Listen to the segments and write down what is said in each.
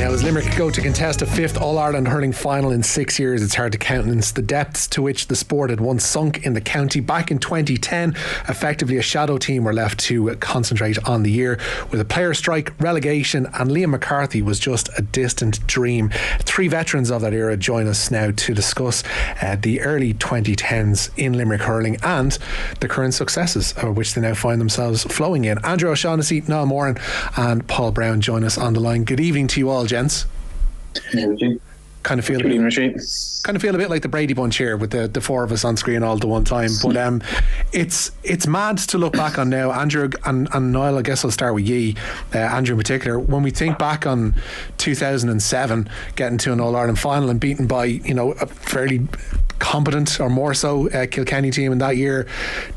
Now, as Limerick go to contest a 5th All-Ireland hurling final in 6 years, it's hard to countenance the depths to which the sport had once sunk in the county. Back in 2010, effectively a shadow team were left to concentrate on the year, with a player strike, relegation, and Liam McCarthy was just a distant dream. 3 veterans of that era join us now to discuss the early 2010s in Limerick hurling and the current successes which they now find themselves flowing in. Andrew O'Shaughnessy, Niall Moran and Paul Browne join us on the line. Good evening to you all, gents. Kind of feel a bit like the Brady Bunch here with the 4 of us on screen all at the one time. But it's mad to look back on now. Andrew and Niall, I guess I'll start with ye, Andrew in particular. When we think back on 2007, getting to an All-Ireland final and beaten by, you know, a fairly competent, or more so, Kilkenny team in that year,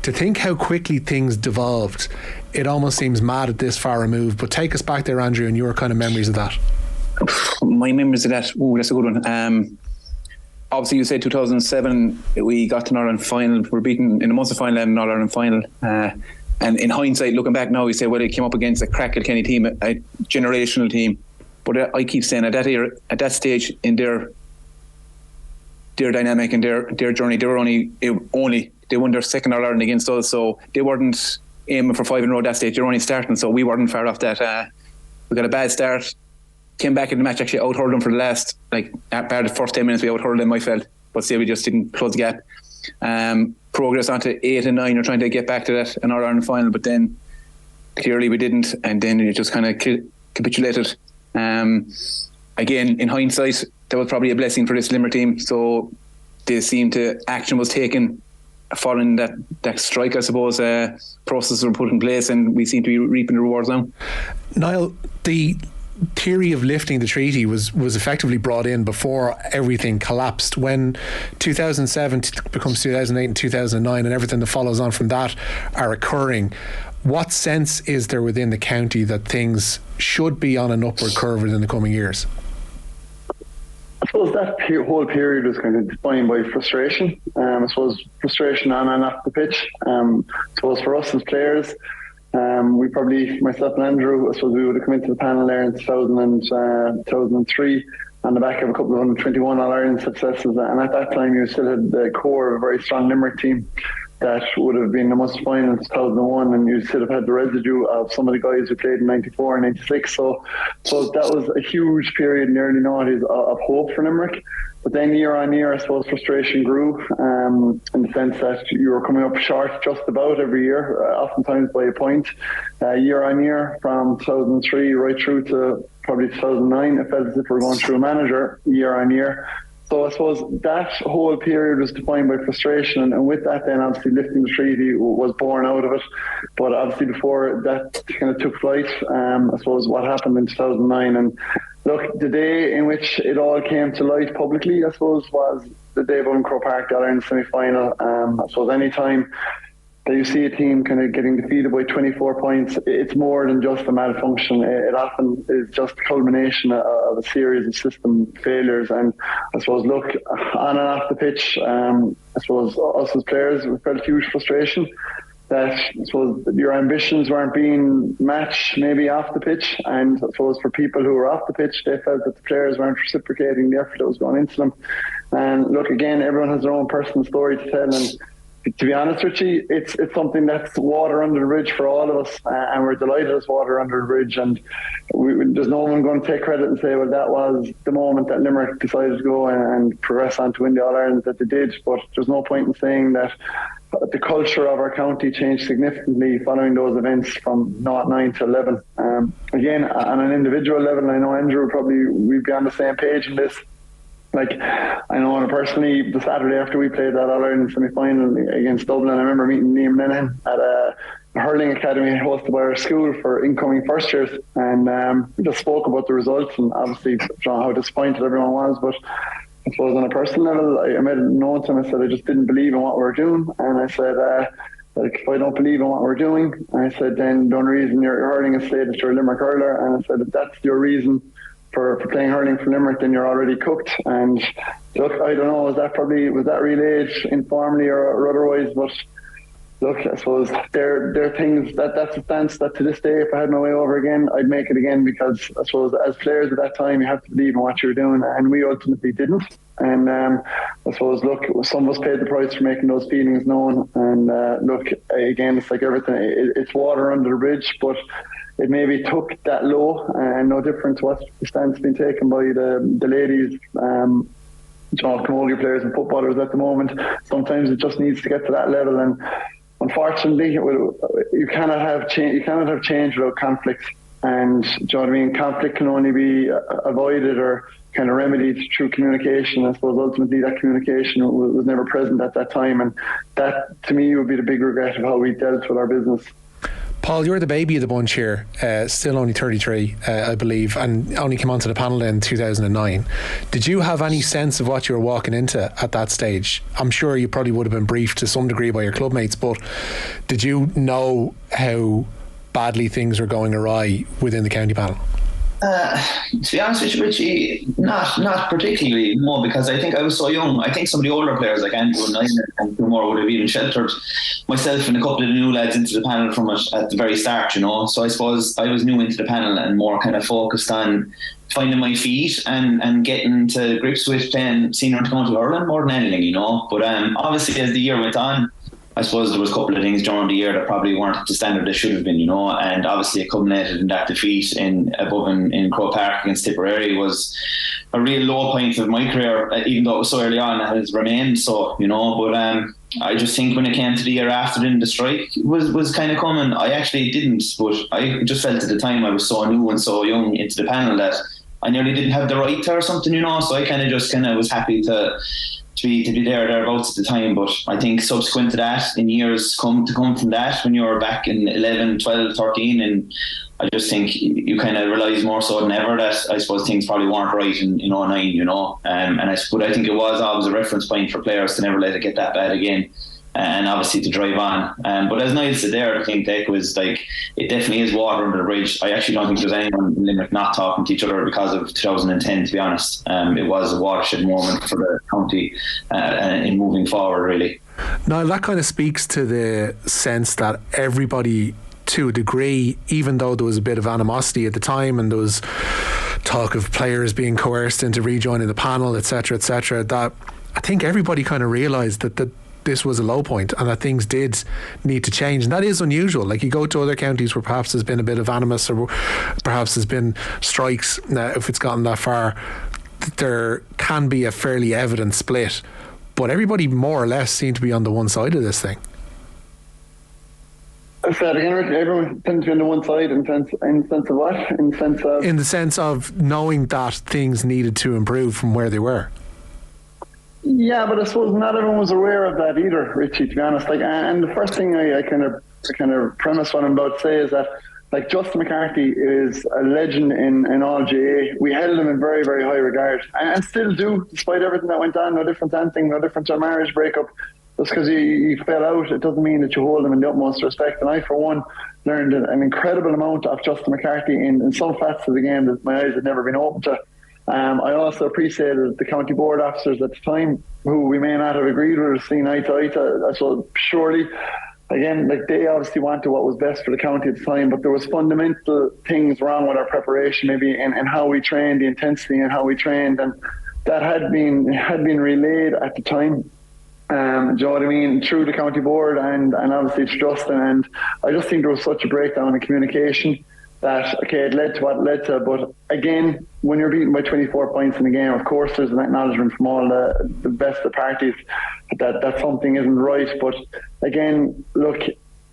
to think how quickly things devolved, it almost seems mad at this far removed. But take us back there, Andrew, and your kind of memories of that. My memories of that, that's a good one. Obviously you said 2007 we got to an All-Ireland final. We were beaten in the Munster final and an All-Ireland final, and in hindsight, looking back now, we say, well, it came up against a crack Kilkenny team, a generational team. But I keep saying at that stage in their dynamic and their journey, they were only they won their 2nd All-Ireland against us, so they weren't aiming for 5 in a row at that stage. They were only starting, so we weren't far off that. We got a bad start. Came back in the match, actually out-hurled them for the last, about the first 10 minutes we out-hurled them, I felt. But still, we just didn't close the gap. Progress onto 8 and 9, we're trying to get back to that in our Ireland final, but then clearly we didn't, and then it just kind of capitulated. Again, in hindsight, that was probably a blessing for this Limerick team. So they seemed to, action was taken following that strike, I suppose, processes were put in place, and we seem to be reaping the rewards now. Niall, the theory of lifting the treaty was effectively brought in before everything collapsed. When 2007 becomes 2008 and 2009 and everything that follows on from that are occurring, what sense is there within the county that things should be on an upward curve within the coming years? I suppose that whole period was kind of defined by frustration. I suppose frustration on and off the pitch. I suppose for us as players, we probably, myself and Andrew, I suppose we would have come into the panel there in 2003 on the back of a couple of 121 All-Ireland successes, and at that time you still had the core of a very strong Limerick team that would have been the Munster final in 2001, and you still have had the residue of some of the guys who played in 94 and 96, so that was a huge period in the early 90s of hope for Limerick. But then year on year, I suppose frustration grew, in the sense that you were coming up short just about every year, oftentimes by a point. Year on year, from 2003 right through to probably 2009, it felt as if we were going through a manager year on year. So I suppose that whole period was defined by frustration, and with that then obviously lifting the treaty was born out of it. But obviously before that kind of took flight, I suppose what happened in 2009, and look, the day in which it all came to light publicly, I suppose, was the day of Croke Park got in the semi-final. I suppose any time that you see a team kind of getting defeated by 24 points, it's more than just a malfunction. It often is just the culmination of a series of system failures. And I suppose, look, on and off the pitch, I suppose us as players, we felt huge frustration that I suppose your ambitions weren't being matched maybe off the pitch, and I suppose for people who were off the pitch, they felt that the players weren't reciprocating the effort that was going into them. And look, again, everyone has their own personal story to tell, and to be honest, Richie, it's something that's water under the bridge for all of us, and we're delighted it's water under the bridge, and there's no one going to take credit and say, well, that was the moment that Limerick decided to go and progress on to win the All-Ireland that they did. But there's no point in saying that the culture of our county changed significantly following those events from 09 to 11. Again, on an individual level, I know Andrew we'd be on the same page in this. Like, I know personally, the Saturday after we played that All-Ireland semi-final against Dublin, I remember meeting Liam Lennon at a hurling academy hosted by our school for incoming first years, and we just spoke about the results and obviously how disappointed everyone was. But I suppose on a personal level, I made a note to him. I said I just didn't believe in what we were doing, and I said, if I don't believe in what we're doing, I said, then the only reason you're hurling is say that you're a Limerick hurler, and I said, if that's your reason for playing hurling for Limerick, then you're already cooked. And look, I don't know, was that real age informally or otherwise, but look, I suppose they're things that's a stance that to this day, if I had my way over again, I'd make it again, because I suppose as players at that time, you have to believe in what you're doing, and we ultimately didn't. And I suppose, look, some of us paid the price for making those feelings known. And look, again, it's like everything, it's water under the bridge, but it maybe took that low, and no different to what the stance been taken by the ladies, camogie players and footballers at the moment. Sometimes it just needs to get to that level, and unfortunately, you cannot have change. You cannot have change without conflict. And do you know what I mean? Conflict can only be avoided or kind of remedied through communication. I suppose ultimately that communication was never present at that time, and that to me would be the big regret of how we dealt with our business. Paul, you're the baby of the bunch here, still only 33, I believe, and only came onto the panel in 2009. Did you have any sense of what you were walking into at that stage? I'm sure you probably would have been briefed to some degree by your clubmates, but did you know how badly things were going awry within the county panel? To be honest with you, Richie, not particularly, no, because I think I was so young. I think some of the older players like Andrew and Niall and more would have even sheltered myself and a couple of the new lads into the panel from it at the very start, So I suppose I was new into the panel and more kind of focused on finding my feet and getting to grips with playing senior and county hurling more than anything, But obviously as the year went on, I suppose there was a couple of things during the year that probably weren't at the standard they should have been, and obviously it culminated in that defeat in Croke Park against Tipperary was a real low point of my career, even though it was so early on, it has remained so, but I just think when it came to the year after, then the strike was kind of coming. I actually didn't, but I just felt at the time I was so new and so young into the panel that I nearly didn't have the right to or something, so I kind of was happy to be thereabouts at the time. But I think subsequent to that, in years come from that, when you're back in 11, 12, 13, and I just think you kind of realise more so than ever that I suppose things probably weren't right in 09, but I think it was always a reference point for players to never let it get that bad again, and obviously to drive on. But as Niall said there, I think that was like, it definitely is water under the bridge. I actually don't think there's anyone in Limerick not talking to each other because of 2010, to be honest. It was a watershed moment for the county in moving forward, really. Now, that kind of speaks to the sense that everybody, to a degree, even though there was a bit of animosity at the time and there was talk of players being coerced into rejoining the panel, etc., that I think everybody kind of realised that this was a low point and that things did need to change, and that is unusual. Like, you go to other counties where perhaps there's been a bit of animus or perhaps there's been strikes. Now, if it's gotten that far, there can be a fairly evident split, but everybody more or less seemed to be on the one side of this thing. I said again, everyone tends to be on the one side in the sense of what? In the sense of knowing that things needed to improve from where they were. Yeah, but I suppose not everyone was aware of that either, Richie, to be honest. And the first thing I kind of premise what I'm about to say is that, like, Justin McCarthy is a legend in all GA. We held him in very, very high regard, and still do, despite everything that went on. No different to anything, no different to a marriage breakup. Just because you fell out, it doesn't mean that you hold him in the utmost respect. And I, for one, learned an incredible amount of Justin McCarthy in some facets of the game that my eyes had never been open to. I also appreciated the county board officers at the time, who we may not have agreed with or seen eye to eye to. So surely, again, like, they obviously wanted what was best for the county at the time, but there was fundamental things wrong with our preparation, maybe, and how we trained, the intensity and how we trained, and that had been relayed at the time. Do you know what I mean? Through the county board and obviously to Justin, and I just think there was such a breakdown in communication that, okay, it led to what it led to. But again, when you're beaten by 24 points in the game, of course there's an acknowledgement from all the best of parties that something isn't right. But again, look,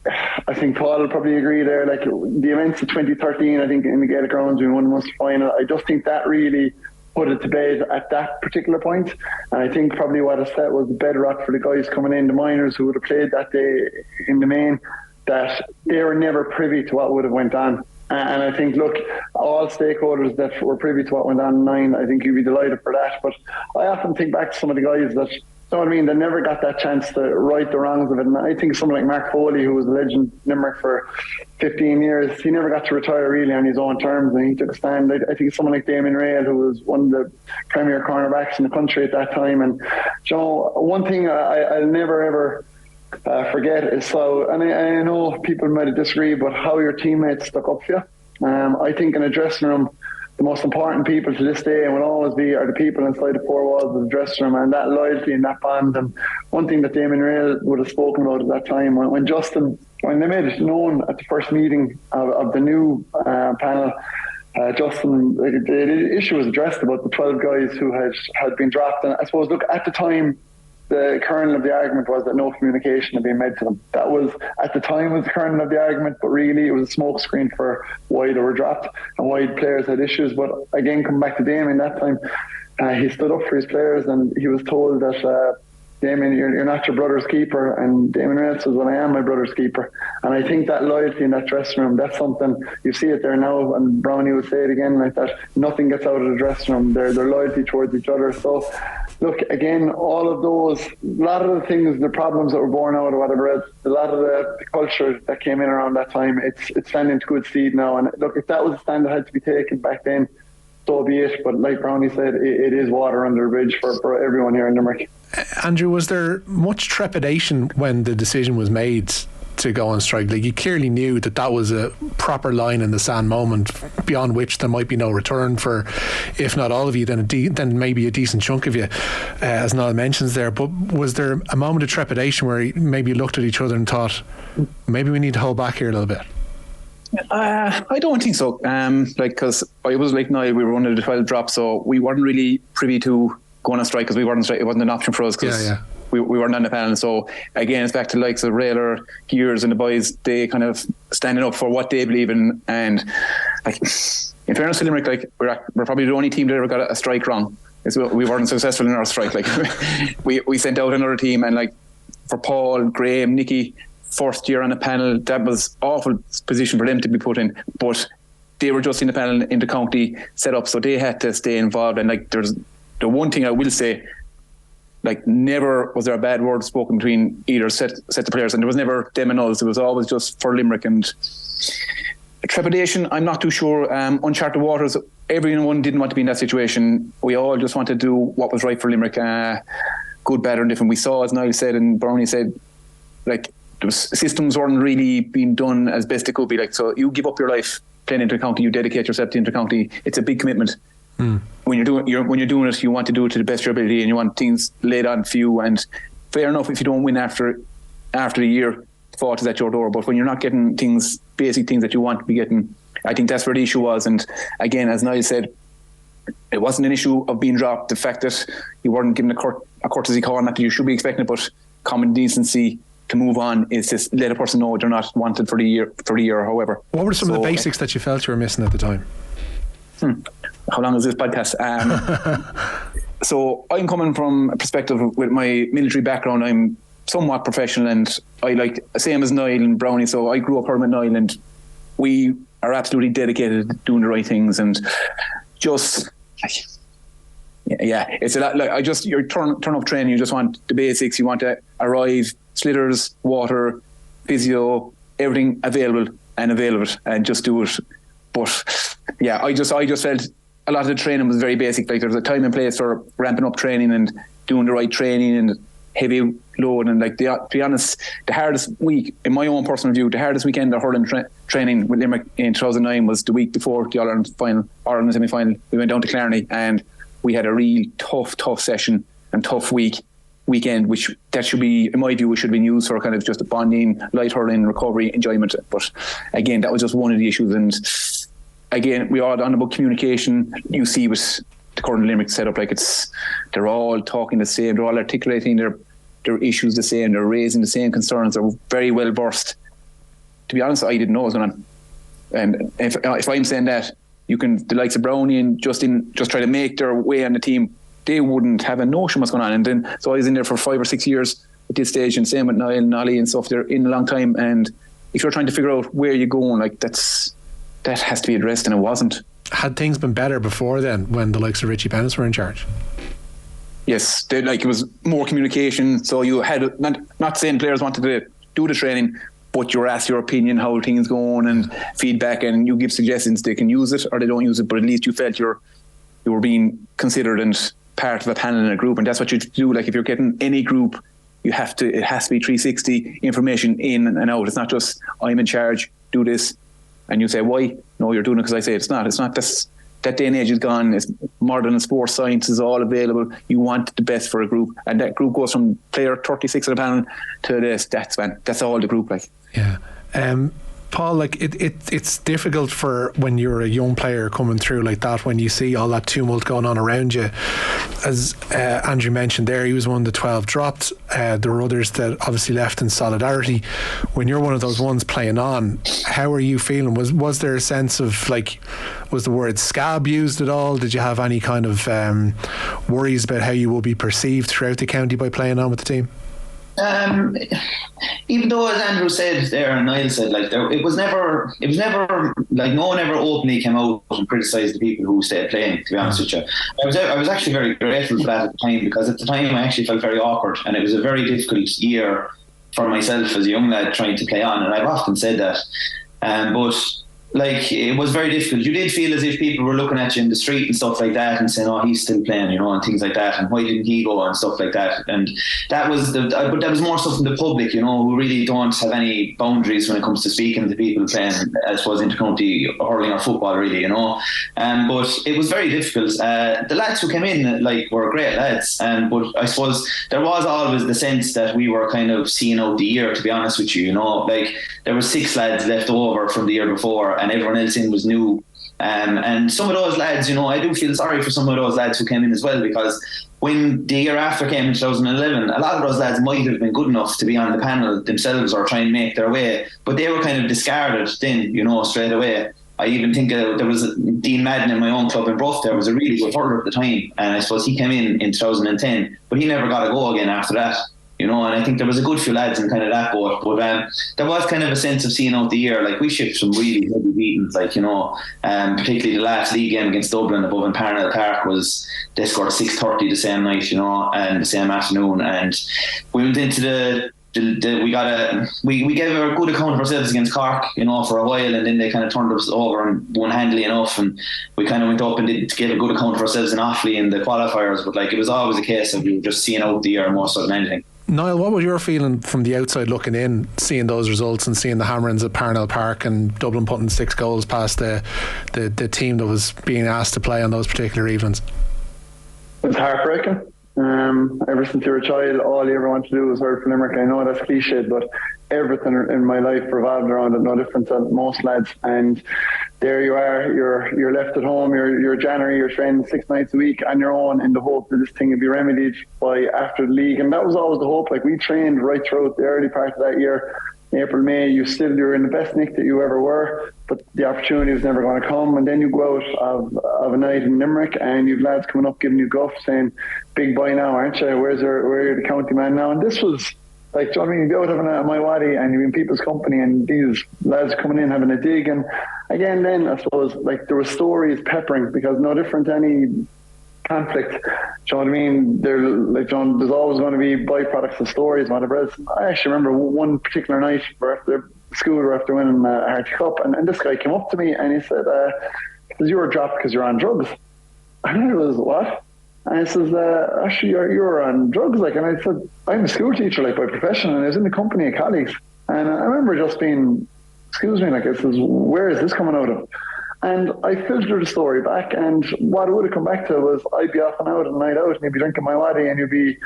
I think Paul will probably agree there. Like, the events of 2013, I think in the Gaelic Grounds we won the Munster final, I just think that really put it to bed at that particular point. And I think probably what it set was the bedrock for the guys coming in, the minors who would have played that day in the main, that they were never privy to what would have went on. And I think, look, all stakeholders that were privy to what went on in 9, I think you'd be delighted for that. But I often think back to some of the guys that, you know what I mean, they never got that chance to right the wrongs of it. And I think someone like Mark Foley, who was a legend in Limerick for 15 years, he never got to retire really on his own terms, and he took a stand. I think someone like Damien Rail, who was one of the premier cornerbacks in the country at that time. And, you know, one thing I'll never ever forget is and I know people might disagree, but how your teammates stuck up for you. I think in a dressing room, the most important people to this day and will always be are the people inside the four walls of the dressing room, and that loyalty and that bond. And one thing that Damien Rail would have spoken about at that time, when they made it known at the first meeting of the new panel, Justin, the issue was addressed about the 12 guys who had been dropped. And I suppose, look, at the time, the kernel of the argument was that no communication had been made to them. That was, at the time, was the kernel of the argument, but really it was a smokescreen for why they were dropped and why the players had issues. But again, come back to Damien, that time he stood up for his players, and he was told that Damien, you're not your brother's keeper. And Damien Rail says, well, I am my brother's keeper. And I think that loyalty in that dressing room, that's something, you see it there now, and Brownie would say it again like that, nothing gets out of the dressing room, their loyalty towards each other. So look, again, all of those, a lot of the things, the problems that were born out of whatever, a lot of the culture that came in around that time, it's standing to good seed now. And look, if that was a stand that had to be taken back then, so be it. But like Brownie said, it is water under the bridge for everyone here in Limerick. Andrew, was there much trepidation when the decision was made to go on strike? Like, you clearly knew that was a proper line in the sand moment beyond which there might be no return for, if not all of you, then maybe a decent chunk of you, as Niall mentions there. But was there a moment of trepidation where maybe you looked at each other and thought, maybe we need to hold back here a little bit? I don't think so. Because I was like Niall, we were under the 12 drop, so we weren't really privy to going on strike because we weren't on strike. It wasn't an option for us because we weren't on the panel. So again, it's back to the likes of Railer, Gears and the boys, they kind of standing up for what they believe in. And like, in fairness to Limerick, like we're probably the only team that ever got a strike wrong. We weren't successful in our strike. Like we sent out another team, and like for Paul, Graham, Nicky, first year on the panel, that was awful position for them to be put in. But they were just in the panel in the county set up, so they had to stay involved. And like, there's the one thing I will say, like, never was there a bad word spoken between either set of players, and there was never them and us. It was always just for Limerick. And trepidation, I'm not too sure. Uncharted waters, everyone didn't want to be in that situation. We all just wanted to do what was right for Limerick, good, bad, or different. We saw, as Niall said and Brownie said, like, systems weren't really being done as best they could be. Like, so you give up your life playing intercounty, you dedicate yourself to intercounty. It's a big commitment. When you're doing it, you want to do it to the best of your ability, and you want things laid on for you. And fair enough, if you don't win after the year, the fault is at your door. But when you're not getting basic things that you want to be getting, I think that's where the issue was. And again, as Niall said, it wasn't an issue of being dropped. The fact that you weren't given a courtesy call, not that you should be expecting it, but common decency to move on is just let a person know they're not wanted for the year or however. What were some of the basics that you felt you were missing at the time? How long is this podcast? So I'm coming from a perspective with my military background. I'm somewhat professional, and I like, same as Niall and Brownie. So I grew up hurling with Niall, and we are absolutely dedicated to doing the right things. And just it's a lot. Like, you turn up training. You just want the basics. You want to arrive, slitters, water, physio, everything available, and just do it. But yeah, I just felt a lot of the training was very basic. Like, there's a time and place for ramping up training and doing the right training and heavy load. And like, to be honest, the hardest week, in my own personal view, the hardest weekend of hurling training with Limerick in 2009 was the week before the All-Ireland semi-final. We went down to Clarny, and we had a real tough session and tough weekend, which that should be, in my view, it should have been used for kind of just a bonding, light hurling, recovery, enjoyment. But again, that was just one of the issues. And again, we are on about communication. You see with the current Limerick setup, like, they're all talking the same, they're all articulating their issues the same, they're raising the same concerns, they're very well versed. To be honest, I didn't know what was going on. And if I'm saying that, the likes of Brownie and Justin just try to make their way on the team, they wouldn't have a notion what's going on. And then, so I was in there for 5 or 6 years at this stage, and same with Niall and Ollie and stuff. They're in a long time, and if you're trying to figure out where you're going, like, that has to be addressed, and it wasn't. Had things been better before then, when the likes of Richie Bennett were in charge? Yes, it was more communication. So you had, not saying players wanted to do the training, but you were asked your opinion, how things going, and feedback, and you give suggestions. They can use it or they don't use it, but at least you felt you were being considered and part of a panel in a group. And that's what you do. Like, if you're getting any group it has to be 360 information in and out. It's not just, I'm in charge, do this, and you say, why? No, you're doing it because I say it's not. That day and age is gone. It's modern sports science is all available. You want the best for a group, and that group goes from player 36 of the panel to the stats man. That's all the group like. Yeah. Paul, like it's difficult for when you're a young player coming through like that, when you see all that tumult going on around you. As Andrew mentioned there, he was one of the 12 dropped. There were others that obviously left in solidarity. When you're one of those ones playing on, how are you feeling? Was there a sense of, like, was the word scab used at all? Did you have any kind of worries about how you will be perceived throughout the county by playing on with the team? Even though, as Andrew said there and Niall said, like, it was never like, no one ever openly came out and criticised the people who stayed playing, to be honest with you. I was actually very grateful for that at the time, because at the time I actually felt very awkward, and it was a very difficult year for myself as a young lad trying to play on, and I've often said that. But like, it was very difficult. You did feel as if people were looking at you in the street and stuff like that and saying, oh, he's still playing, you know, and things like that, and why didn't he go and stuff like that. And that was but that was more stuff from the public, you know, who really don't have any boundaries when it comes to speaking to people playing, I suppose, intercounty hurling or football, really, you know. But it was very difficult. The lads who came in, like, were great lads, but I suppose there was always the sense that we were kind of seeing out the year, to be honest with you, you know. Like, there were 6 lads left over from the year before, and everyone else in was new. And some of those lads, you know, I do feel sorry for some of those lads who came in as well, because when the year after came in 2011, a lot of those lads might have been good enough to be on the panel themselves or try and make their way, but they were kind of discarded then, you know, straight away. I even think there was Dean Madden in my own club in Bruff. There was a really good hurler at the time, and I suppose he came in 2010, but he never got a go again after that. You know, and I think there was a good few lads in kind of that boat, but there was kind of a sense of seeing out the year. Like, we shipped some really heavy beatings, like, you know, particularly the last league game against Dublin above in Parnell Park they scored 6:30 the same night, you know, and the same afternoon, and we went into we gave a good account of ourselves against Cork, you know, for a while, and then they kind of turned us over and won handily enough, and we kind of went up and gave a good account of ourselves in Offaly in the qualifiers. But like, it was always a case of you just seeing out the year more so than anything. Niall, what was your feeling from the outside looking in, seeing those results and seeing the hammerings at Parnell Park and Dublin putting 6 goals past the team that was being asked to play on those particular evenings? It was heartbreaking. Ever since you were a child, all you ever wanted to do was hurl for Limerick. I know that's cliched, but everything in my life revolved around it, no different than most lads. And there you are, you're left at home, you're January, you're training 6 nights a week on your own in the hope that this thing would be remedied by after the league. And that was always the hope. Like, we trained right throughout the early part of that year. April, May, you're in the best nick that you ever were, but the opportunity was never going to come. And then you go out of a night in Limerick, and you've lads coming up giving you guff, saying, "Big boy now, aren't you? Where are the county man now?" And this was like, do you know what I mean? You go out having a my waddy, and you're in people's company, and these lads coming in having a dig. And again, then I suppose, like, there were stories peppering, because no different to any conflict, do you know what I mean? There's always going to be byproducts of stories, whatever else. I actually remember one particular night after winning a Hardships Cup, and this guy came up to me and he said, "You were dropped because you're on drugs." And I was, "What?" And I says, "Actually, you're on drugs." Like, and I said, "I'm a school teacher, like, by profession, and I was in the company of colleagues." And I remember just being, "Excuse me," like, I says, "Where is this coming out of?" And I filtered the story back, and what it would have come back to was, I'd be off and out on a night out, and you'd be drinking my waddy, and you'd be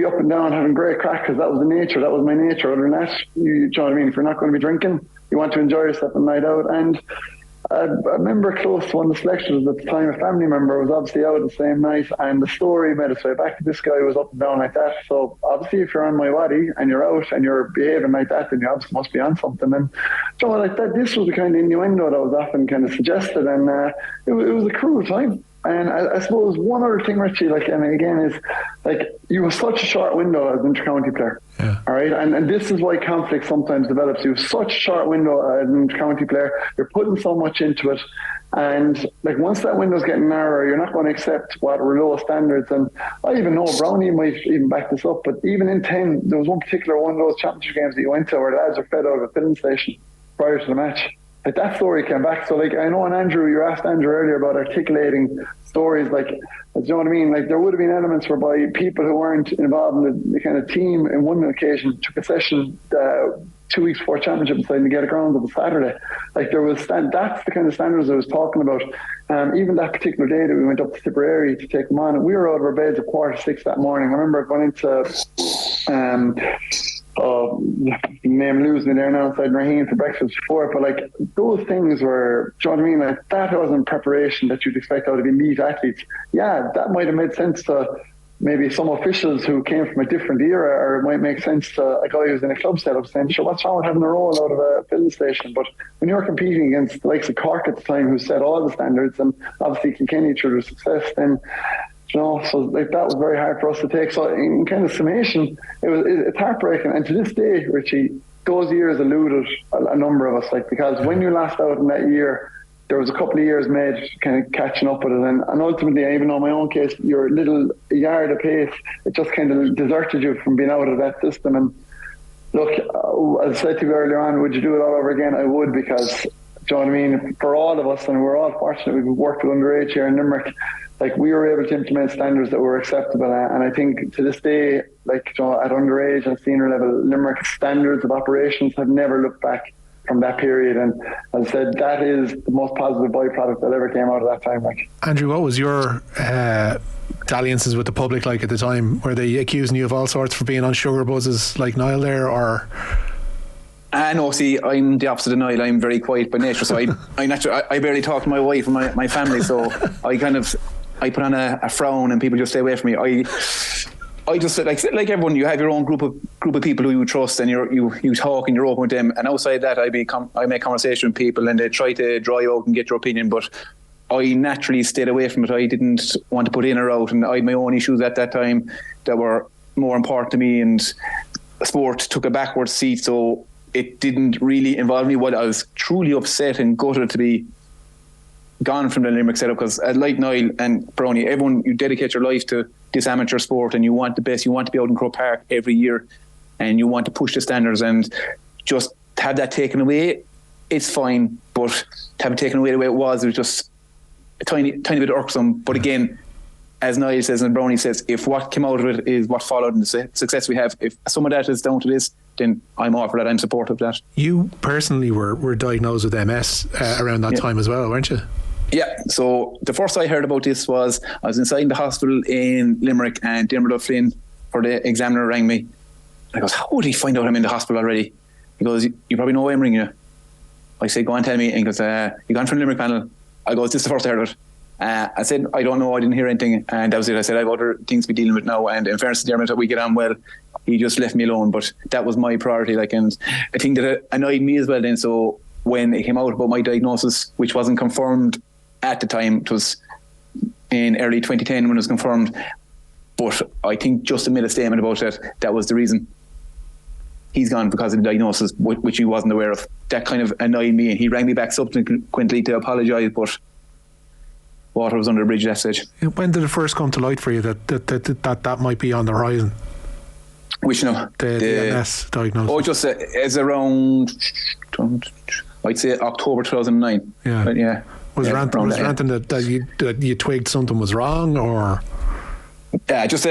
up and down having great crack, because that was my nature. Other than that, you know what I mean? If you're not going to be drinking, you want to enjoy yourself on a night out. And I remember close to one of the selections at the time, a family member was obviously out the same night, and the story made its way back to this guy who was up and down like that. So obviously, if you're on my waddy and you're out and you're behaving like that, then you obviously must be on something. And so, like, that, this was the kind of innuendo that was often kind of suggested, and it was a cruel time. And I suppose one other thing, Richie, like, and again, is like, you have such a short window as an inter-county player. Yeah. All right. And this is why conflict sometimes develops. You have such a short window as an inter-county player. You're putting so much into it. And like, once that window's getting narrower, you're not going to accept what were low standards. And I even know Brownie might even back this up, but even in 10, there was one of those championship games that you went to where the lads were fed out of a filling station prior to the match. like that story came back. So like I know, and Andrew, you asked Andrew earlier about articulating stories, like, do you know what I mean? Like there would have been elements whereby people who weren't involved in the kind of team in one occasion took a session 2 weeks before championship deciding to get a ground on the Saturday. Like there was that's the kind of standards I was talking about. Even that particular day that we went up to Tipperary to take them on, and we were out of our beds at 6:15 that morning. I remember going into name losing me there now inside Raheen for breakfast before, but like those things were, do you know what I mean? Like that wasn't preparation that you'd expect out of elite athletes. Yeah, that might have made sense to maybe some officials who came from a different era, or it might make sense to a guy who's in a club setup saying, sure, what's wrong with having a role out of a filling station? But when you're competing against the likes of Cork at the time, who set all the standards, and obviously Kilkenny through their success, then, you know, so like that was very hard for us to take. So in kind of summation, it's heartbreaking. And to this day, Richie, those years eluded a number of us, like, because when you last out in that year, there was a couple of years made kind of catching up with it, and ultimately, even on my own case, your little yard of pace, it just kind of deserted you from being out of that system. And look, as I said to you earlier on, would you do it all over again? I would, because, do you know what I mean, for all of us, and we're all fortunate, we've worked with underage here in Limerick, like we were able to implement standards that were acceptable. And I think to this day, like, you know, at underage and senior level, Limerick standards of operations have never looked back from that period. And as I said, that is the most positive byproduct that ever came out of that time. Like, Andrew, what was your dalliances with the public like at the time? Were they accusing you of all sorts for being on sugar buzzes like Niall there, or? No, see, I'm the opposite of Niall. I'm very quiet by nature, so I barely talk to my wife and my family, so I put on a frown and people just stay away from me. I just, like everyone, you have your own group of people who you trust, and you talk and you're open with them. And outside that, I make conversation with people, and they try to draw you out and get your opinion. But I naturally stayed away from it. I didn't want to put in or out, and I had my own issues at that time that were more important to me. And sport took a backward seat, so it didn't really involve me. What I was truly upset and gutted to be gone from the Limerick setup, because like Niall and Brownie, everyone, you dedicate your life to this amateur sport, and you want the best. You want to be out in Croke Park every year, and you want to push the standards, and just to have that taken away, it's fine, but to have it taken away the way it was just a tiny bit irksome. But again, as Niall says and Brownie says, if what came out of it is what followed and the success we have, if some of that is down to this, then I'm all for that. I'm supportive of that. You personally were diagnosed with MS around that time as well, weren't you? Yeah, so the first I heard about this was I was inside the hospital in Limerick, and Dermot O'Flynn, for the examiner, rang me. I goes, how would he find out I'm in the hospital already? He goes, you probably know why I'm ringing you. I said, go on, tell me. And he goes, you gone from the Limerick panel? I goes, this is the first I heard of it. I said, I don't know, I didn't hear anything. And that was it. I said, I have other things to be dealing with now. And in fairness to Dermot, we get on well. He just left me alone. But that was my priority. And I think that it annoyed me as well then. So when it came out about my diagnosis, which wasn't confirmed at the time, it was in early 2010 when it was confirmed, but I think Justin made a statement about it. That was the reason he's gone, because of the diagnosis, which he wasn't aware of. That kind of annoyed me, and he rang me back subsequently to apologise, but water was under the bridge at that stage. When did it first come to light for you that might be on the horizon? Which, the MS diagnosis? Oh, just as around, I'd say October 2009. Yeah. But yeah. Was there anything that you twigged something was wrong, or? Yeah, just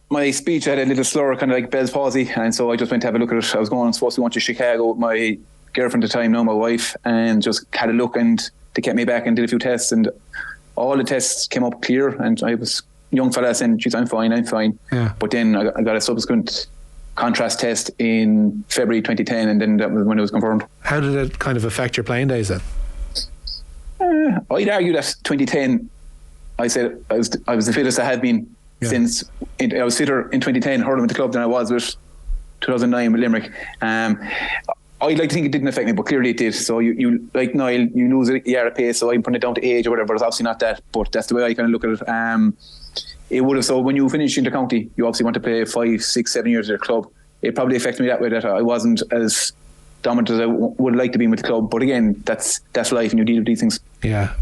my speech had a little slur, kind of like Bell's palsy, and so I just went to have a look at it. I was supposed to go to Chicago with my girlfriend at the time, now my wife, and just had a look, and they kept me back and did a few tests, and all the tests came up clear, and I was a young fella saying, geez, I'm fine. Yeah. But then I got a subsequent contrast test in February 2010, and then that was when it was confirmed. How did it kind of affect your playing days then? I'd argue that 2010, I said I was the fittest I had been since. I was fitter in 2010 hurling with the club than I was with 2009 with Limerick. I'd like to think it didn't affect me, but clearly it did. So you like Niall, you lose a yard of pace, so I'm putting it down to age or whatever. It's obviously not that, but that's the way I kind of look at it. It would have, so when you finish into county, you obviously want to play 5, 6, 7 years at your club. It probably affected me that way, that I wasn't as dominant as I would like to be with the club. But again, that's life, and you deal with these things. Yeah.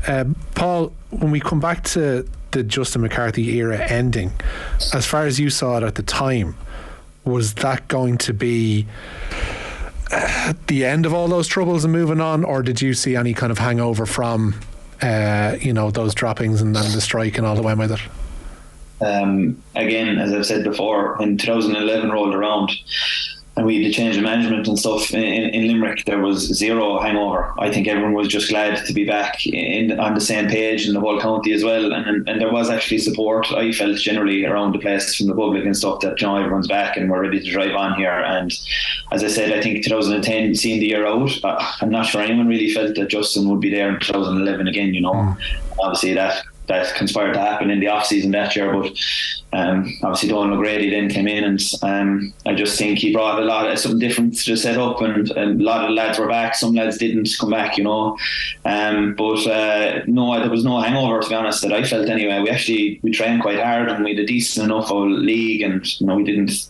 Paul, when we come back to the Justin McCarthy era ending, as far as you saw it at the time, was that going to be the end of all those troubles and moving on, or did you see any kind of hangover from those droppings and then the strike and all that went with it? Again, as I've said before, when 2011 rolled around and we had to change the management and stuff in Limerick, there was zero hangover. I think everyone was just glad to be back on the same page in the whole county as well, and there was actually support, I felt, generally around the place from the public and stuff, that everyone's back and we're ready to drive on here. And as I said, I think 2010 seemed the year out. I'm not sure anyone really felt that Justin would be there in 2011 again, Obviously that conspired to happen in the off season that year, but obviously Donald O'Grady then came in, and I just think he brought a lot of something different to the setup, and a lot of the lads were back. Some lads didn't come back, no, there was no hangover, to be honest, that I felt anyway. We trained quite hard and we had a decent enough league, and we didn't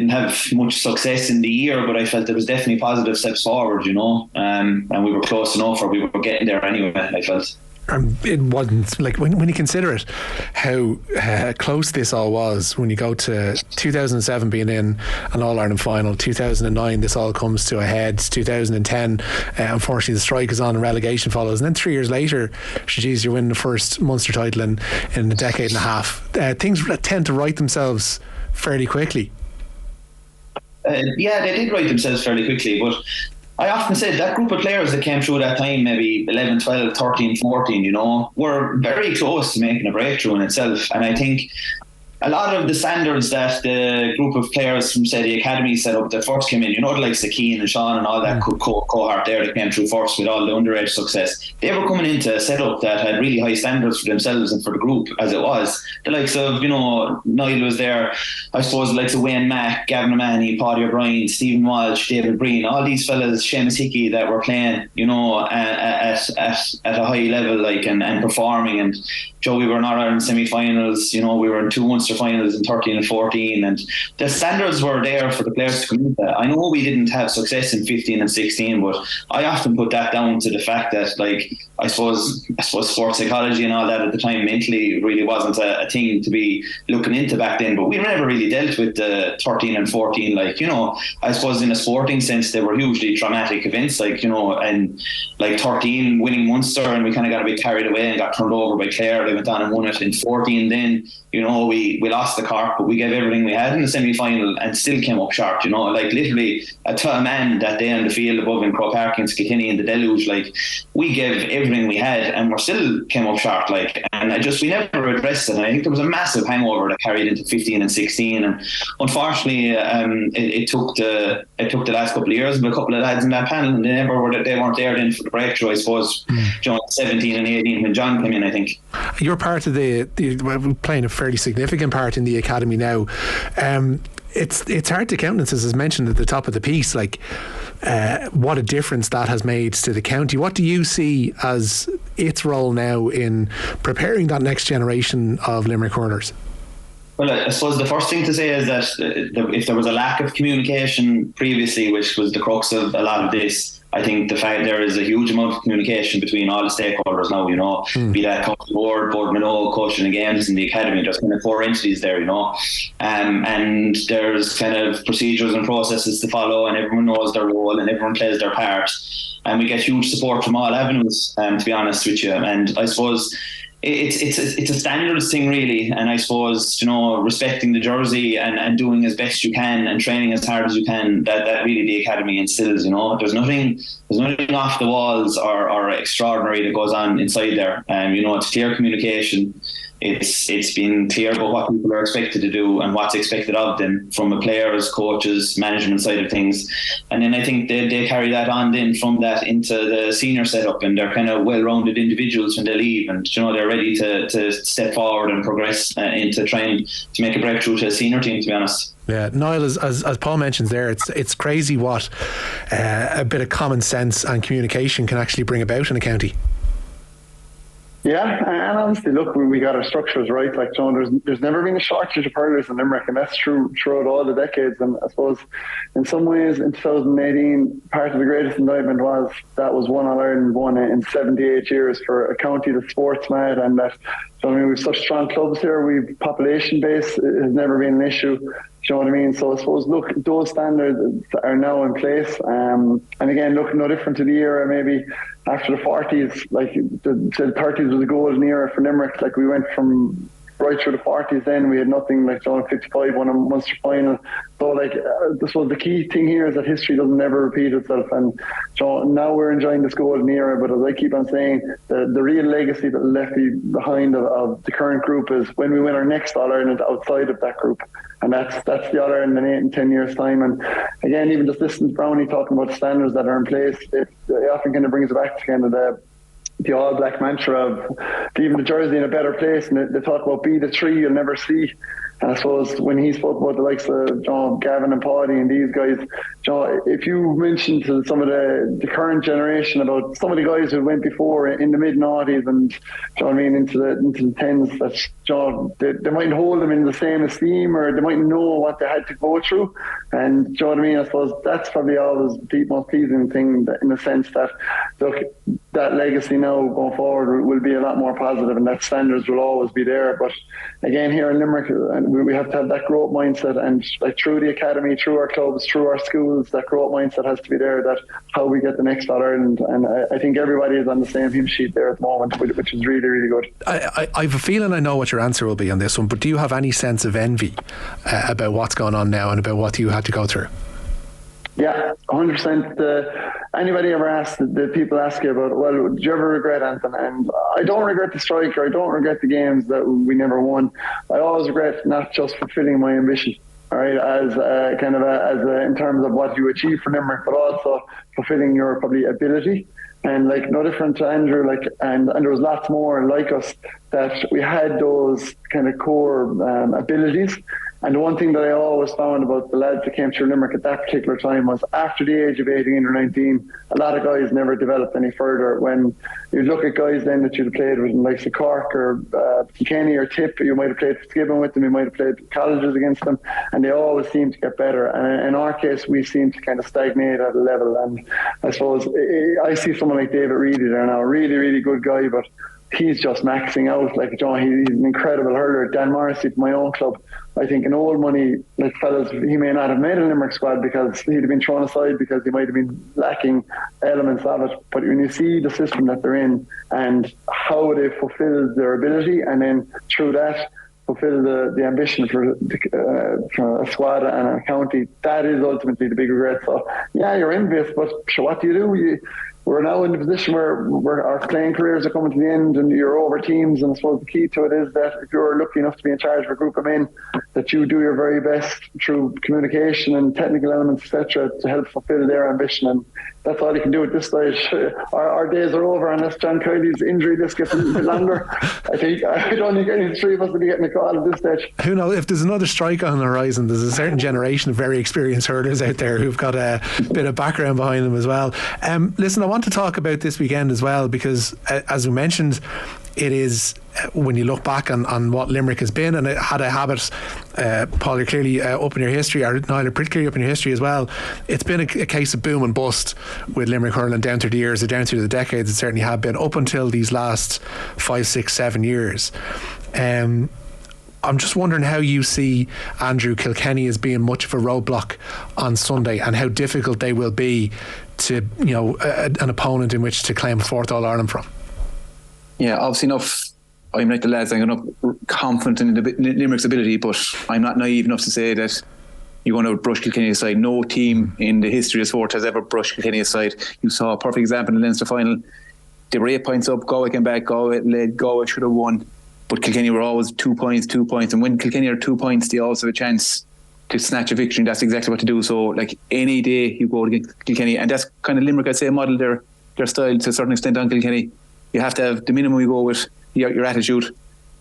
have much success in the year, but I felt there was definitely positive steps forward, and we were close enough, or we were getting there anyway, I felt. It wasn't like when you consider it, how close this all was. When you go to 2007 being in an All-Ireland final, 2009 this all comes to a head, 2010 unfortunately the strike is on and relegation follows, and then 3 years later, geez, you're winning the first Munster title in a decade and a half. Things tend to right themselves fairly quickly. Yeah, they did right themselves fairly quickly, but I often said that group of players that came through that time, maybe 11, 12, 13, 14, were very close to making a breakthrough in itself. And I think a lot of the standards that the group of players from, say, the academy set up that first came in, like Keane and Sean and all that cohort there that came through first with all the underage success, they were coming into a setup that had really high standards for themselves and for the group as it was. The likes of, Niall was there, I suppose the likes of Wayne Mack, Gavin O'Mahony, Paddy O'Brien, Stephen Walsh, David Breen, all these fellas, Seamus Hickey, that were playing, at a high level, and performing. And Joe, we were in Ireland semi-finals, we were in 2 Munster finals in 13 and 14, and the standards were there for the players to come into. I know we didn't have success in 15 and 16, but I often put that down to the fact that, I suppose sports psychology and all that at the time mentally really wasn't a thing to be looking into back then, but we never really dealt with the 13 and 14, I suppose in a sporting sense they were hugely traumatic events, and 13 winning Munster, and we kind of got a bit carried away and got turned over by Clare. They went on and won it. In 14 then, we lost the Cork, but we gave everything we had in the semi-final and still came up short, literally a man that day on the field above in Croke Park and Kilkenny in the deluge, we gave everything we had and we still came up short, and we never addressed it. And I think there was a massive hangover that carried into 15 and 16, and unfortunately it took the last couple of years of a couple of lads in that panel, and they weren't there then for the breakthrough, I suppose. 17 and 18 when John came in, I think. You're part of the playing a fairly significant part in the academy now. It's hard to countenance, as mentioned at the top of the piece, what a difference that has made to the county. What do you see as its role now in preparing that next generation of Limerick hurlers? Well, I suppose the first thing to say is that if there was a lack of communication previously, which was the crux of a lot of this, I think the fact there is a huge amount of communication between all the stakeholders now, be that coach board, Minnow, coaching the games, and the academy. There's kind of 4 entities there, and there's kind of procedures and processes to follow, and everyone knows their role and everyone plays their part. And we get huge support from all avenues, to be honest with you. And I suppose it's a standards thing, really, and I suppose respecting the jersey and doing as best you can and training as hard as you can, that really the academy instills. There's nothing off the walls or extraordinary that goes on inside there. It's clear communication. It's been clear about what people are expected to do and what's expected of them from the players, coaches, management side of things. And then I think they carry that on then from that into the senior setup, and they're kind of well-rounded individuals when they leave, and they're ready to step forward and progress into trying to make a breakthrough to a senior team, to be honest. Yeah, Niall, as Paul mentions there, it's crazy what a bit of common sense and communication can actually bring about in a county. Yeah, and honestly, look, we got our structures right. There's never been a shortage of hurlers in Limerick, and that's true throughout all the decades. And I suppose, in some ways, in 2018, part of the greatest indictment was that was one All-Ireland won in 78 years for a county that's sports mad, and that. So we've such strong clubs here. We've population base has never been an issue. you know what I mean? So I suppose, look, those standards are now in place. And again, look, no different to the era maybe after the 40s, like the 30s was a golden era for Limerick. Like we went from right through the 40s then, we had nothing like John 55 won a Munster final. So like this was the key thing here, is that history doesn't ever repeat itself. And now we're enjoying this golden era, but as I keep on saying, the real legacy that left behind of the current group is when we win our next All-Ireland outside of that group. And that's the All-Ireland in 8 and 10 years time. And again, even just listening to Brownie talking about the standards that are in place, it often kind of brings it back to kind of the All Black mantra of leaving the jersey in a better place, and they talk about be the tree you'll never see. And I suppose when he spoke about the likes of Gavin and Paddy and these guys, if you mentioned to some of the current generation about some of the guys who went before in the mid-noughties and into the tens, that they mightn't hold them in the same esteem, or they mightn't know what they had to go through. And I suppose that's probably always the most pleasing thing, in the sense that, look, that legacy now going forward will be a lot more positive, and that standards will always be there. But again, here in Limerick, we have to have that growth mindset, and like through the academy, through our clubs, through our schools, that growth mindset has to be there, that how we get the next All-Ireland. And I think everybody is on the same hymn sheet there at the moment, which is really, really good. I have a feeling I know what your answer will be on this one, but do you have any sense of envy about what's going on now and about what you had to go through? Yeah, 100%. Anybody ever asks, the people ask you about, well, do you ever regret anything? And I don't regret the strike, or I don't regret the games that we never won. I always regret not just fulfilling my ambition, all right, as in terms of what you achieve for Limerick, but also fulfilling your probably ability. And like, no different to Andrew, like, and there was lots more like us, that we had those kind of core abilities. And the one thing that I always found about the lads that came through Limerick at that particular time was, after the age of 18 or 19, a lot of guys never developed any further. When you look at guys then that you'd have played with, like Cork or Kenny or Tip, you might have played Fitzgibbon with them, you might have played colleges against them, and they always seem to get better. And in our case, we seem to kind of stagnate at a level. And I suppose I see someone like David Reedy there now, a really, really good guy, but he's just maxing out. Like, he's an incredible hurler. Dan Morrissey, my own club, I think in old money, like fellas, he may not have made a Limerick squad because he'd have been thrown aside because he might have been lacking elements of it. But when you see the system that they're in and how they fulfill their ability, and then through that fulfill the ambition for a squad and a county, that is ultimately the big regret. So yeah, you're envious, but what do you do? We're now in the position where our playing careers are coming to the end, and you're over teams. And I suppose the key to it is that if you're lucky enough to be in charge of a group of men, that you do your very best through communication and technical elements, etc., to help fulfill their ambition. And that's all you can do at this stage. Our days are over unless John Kylie's injury list gets a little bit longer. I don't think any of the three of us will be getting a call at this stage. Who knows? If there's another strike on the horizon, there's a certain generation of very experienced hurlers out there who've got a bit of background behind them as well. Listen, I want to talk about this weekend as well, because as we mentioned, it is, when you look back on what Limerick has been, and it had a habit, Paul, you're clearly up in your history, or Niall, you're pretty clearly up in your history as well. It's been a case of boom and bust with Limerick hurling down through the years, down through the decades. It certainly have been, up until these last 5, 6, 7 years. I'm just wondering how you see, Andrew, Kilkenny as being much of a roadblock on Sunday, and how difficult they will be to, an opponent in which to claim a fourth All-Ireland from. Yeah, obviously enough. I'm like the lads, I'm enough confident in Limerick's ability, but I'm not naive enough to say that you're going to brush Kilkenny aside. No team in the history of sport has ever brushed Kilkenny aside. You saw a perfect example in the Leinster final. They were 8 points up, Galway came back, Galway led, Galway should have won, but Kilkenny were always 2 points, and when Kilkenny are 2 points, they also have a chance to snatch a victory, and that's exactly what to do. So like, any day you go against Kilkenny, and that's kind of Limerick, I'd say, model their style to a certain extent on Kilkenny. You have to have the minimum you go with, your attitude,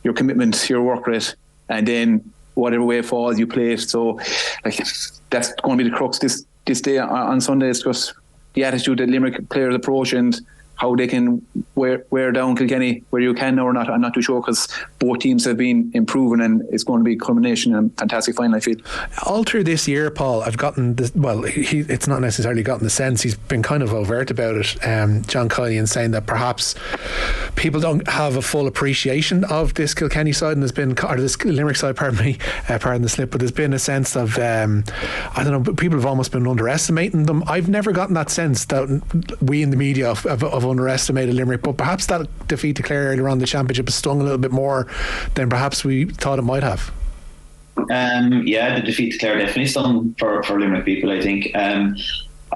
your commitment, your work rate, and then whatever way it falls, you play it. So like, that's going to be the crux this day on Sunday. It's just the attitude that Limerick players approach, and how they can wear down Kilkenny where you can or not, I'm not too sure, because both teams have been improving and it's going to be a culmination and fantastic final, I feel. All through this year, Paul, I've gotten this, well, it's not necessarily gotten the sense, he's been kind of overt about it, John Kiley, saying that perhaps people don't have a full appreciation of this Kilkenny side, and there's been, or this Limerick side, pardon the slip, but there's been a sense of I don't know, people have almost been underestimating them. I've never gotten that sense that we in the media have underestimated Limerick, but perhaps that defeat to Clare earlier on in the championship has stung a little bit more than perhaps we thought it might have. Yeah, the defeat to Clare definitely stung for Limerick people, I think.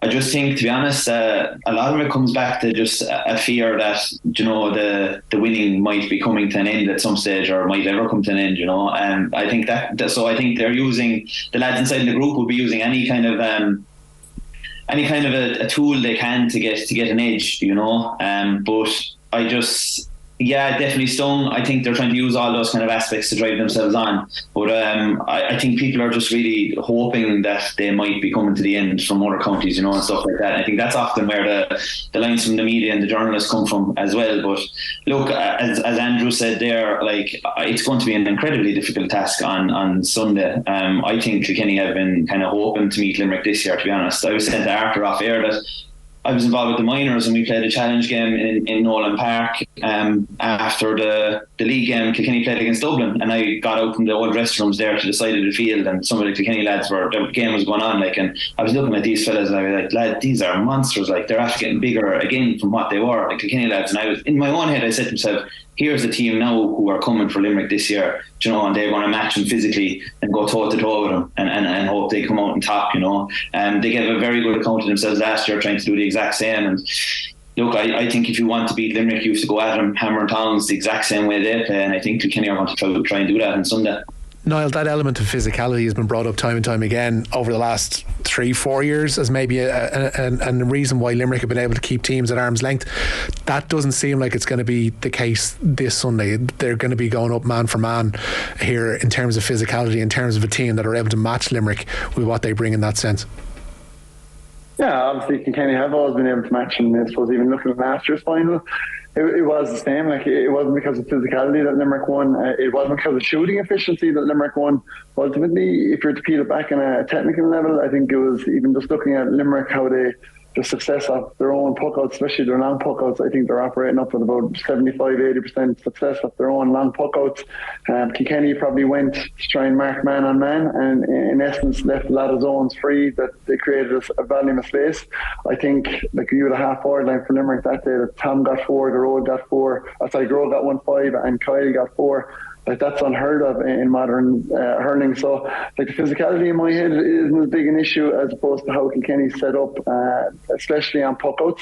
I just think, to be honest, a lot of it comes back to just a fear that, you know, the winning might be coming to an end at some stage, or might ever come to an end, you know. And I think so I think they're using, the lads inside the group will be using any kind of a tool they can to get an edge, you know. But I just, yeah, definitely stung. I think they're trying to use all those kind of aspects to drive themselves on. But I think people are just really hoping that they might be coming to the end from other counties, you know, and stuff like that. And I think that's often where the lines from the media and the journalists come from as well. But look, as Andrew said there, like, it's going to be an incredibly difficult task on Sunday. I think Kilkenny have been kind of hoping to meet Limerick this year, to be honest. I was saying to Arthur off air that I was involved with the minors and we played a challenge game in Nolan Park after the league game. Kilkenny played against Dublin, and I got out from the old restrooms there to the side of the field, and some of the Kilkenny lads the game was going on, like, and I was looking at these fellas and I was like, lad, these are monsters, like, they're actually getting bigger again from what they were, like Kilkenny lads. And I was, in my own head, I said to myself, here's the team now who are coming for Limerick this year, you know, and they're going to match them physically and go toe to toe with them and hope they come out on top, you know. They gave a very good account of themselves last year, trying to do the exact same. And look, I think if you want to beat Limerick, you have to go at them hammer and tongs the exact same way they play, and I think Kilkenny are going to try and do that on Sunday. Niall, that element of physicality has been brought up time and time again over the last 3-4 years as maybe a reason why Limerick have been able to keep teams at arm's length. That doesn't seem like it's going to be the case this Sunday. They're going to be going up man for man here in terms of physicality, in terms of a team that are able to match Limerick with what they bring in that sense. Yeah, obviously Kilkenny have always been able to match, and I suppose even looking at last year's final, it was the same. Like, it wasn't because of physicality that Limerick won. It wasn't because of shooting efficiency that Limerick won. Ultimately, if you're to peel it back on a technical level, I think it was even just looking at Limerick, how the success of their own puckouts, especially their long puckouts. I think they're operating up at about 75-80% success of their own long puckouts. Kilkenny probably went to try and mark man on man, and in essence left a lot of zones free that they created a volume of space. I think, like, you had a half forward line for Limerick that day, that Tom got 4, Garode got 4, Garode got 1-5, and Kyle got 4. Like, that's unheard of in modern hurling. So, like, the physicality in my head isn't as big an issue as opposed to how Kilkenny's set up, especially on puckouts.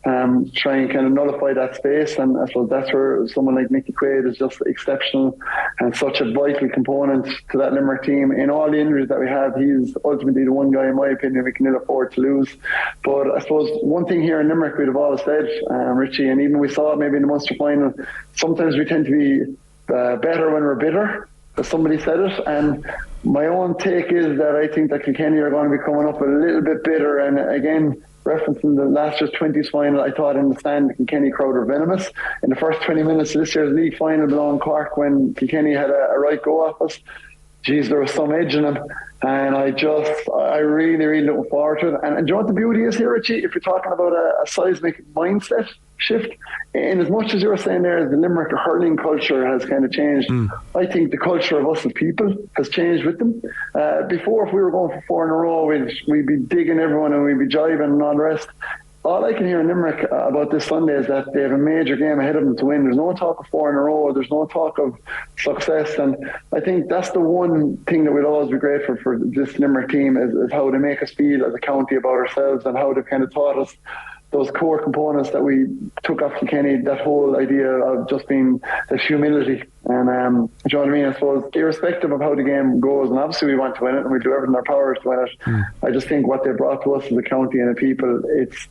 Try and kind of nullify that space, and I suppose that's where someone like Nicky Quaid is just exceptional and such a vital component to that Limerick team. In all the injuries that we have, he's ultimately the one guy, in my opinion, we can ill afford to lose. But I suppose one thing here in Limerick we'd have always said, Richie, and even we saw it maybe in the Munster final, sometimes we tend to be better when we're bitter, as somebody said it. And my own take is that I think that Kilkenny are going to be coming up a little bit bitter. And again, referencing the last year's 20s final, I thought in the stand the Kilkenny crowd were venomous. In the first 20 minutes of this year's league final below in Cork, when Kilkenny had a right go off us, geez, there was some edge in them. And I really, really look forward to it. And do you know what the beauty is here, Richie? If you're talking about a seismic mindset shift, in as much as you were saying there, the Limerick hurling culture has kind of changed. I think the culture of us as people has changed with them. Before, if we were going for 4 in a row, we'd be digging everyone and we'd be jiving and all the rest. All I can hear in Limerick about this Sunday is that they have a major game ahead of them to win. There's no talk of 4 in a row. There's no talk of success. And I think that's the one thing that we'll always be grateful for this Limerick team is how they make us feel as a county about ourselves, and how they've kind of taught us those core components that we took off Kilkenny, that whole idea of just being that humility. And do you know what I mean? I suppose irrespective of how the game goes, and obviously we want to win it and we do everything in our powers to win it, I just think what they brought to us as a county and a people, it's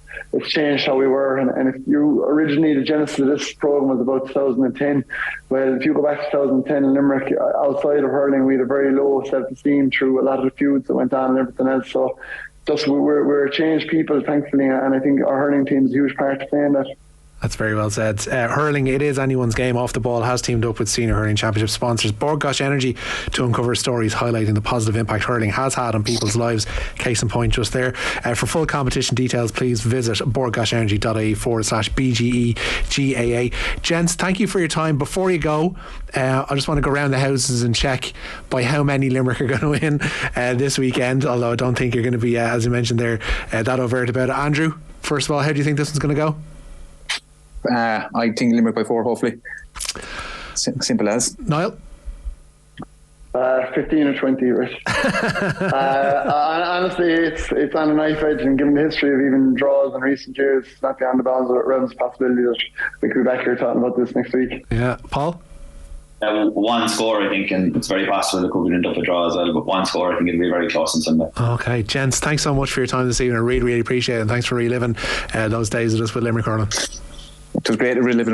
changed how we were. And if you originally, the genesis of this program was about 2010, well, if you go back to 2010 in Limerick, outside of hurling, we had a very low self-esteem through a lot of the feuds that went on and everything else. So just we're changed people, thankfully, and I think our hurling team is a huge part of playing that. That's very well said. Hurling, it is anyone's game. Off the Ball has teamed up with Senior Hurling Championship sponsors Bord Gáis Energy to uncover stories highlighting the positive impact hurling has had on people's lives. Case in point just there. For full competition details, please visit bordgasenergy.ie/BGEGAA. Gents, thank you for your time. Before you go, I just want to go around the houses and check by how many Limerick are going to win this weekend, although I don't think you're going to be, as you mentioned there, that overt about it. Andrew, first of all, how do you think this one's going to go? I think Limerick by 4, hopefully. Simple as. Niall? 15 or 20, Rich. Honestly, it's on a knife edge, and given the history of even draws in recent years, it's not beyond the bounds of realms possibility that we could be back here talking about this next week. Yeah. Paul? One score, I think, and it's very possible it could end up a draw as well, but one score, I think it'll be very close on Sunday. Okay, gents, thanks so much for your time this evening. I really, really appreciate it, and thanks for reliving those days with us with Limerick Hurling. It was great to relive it.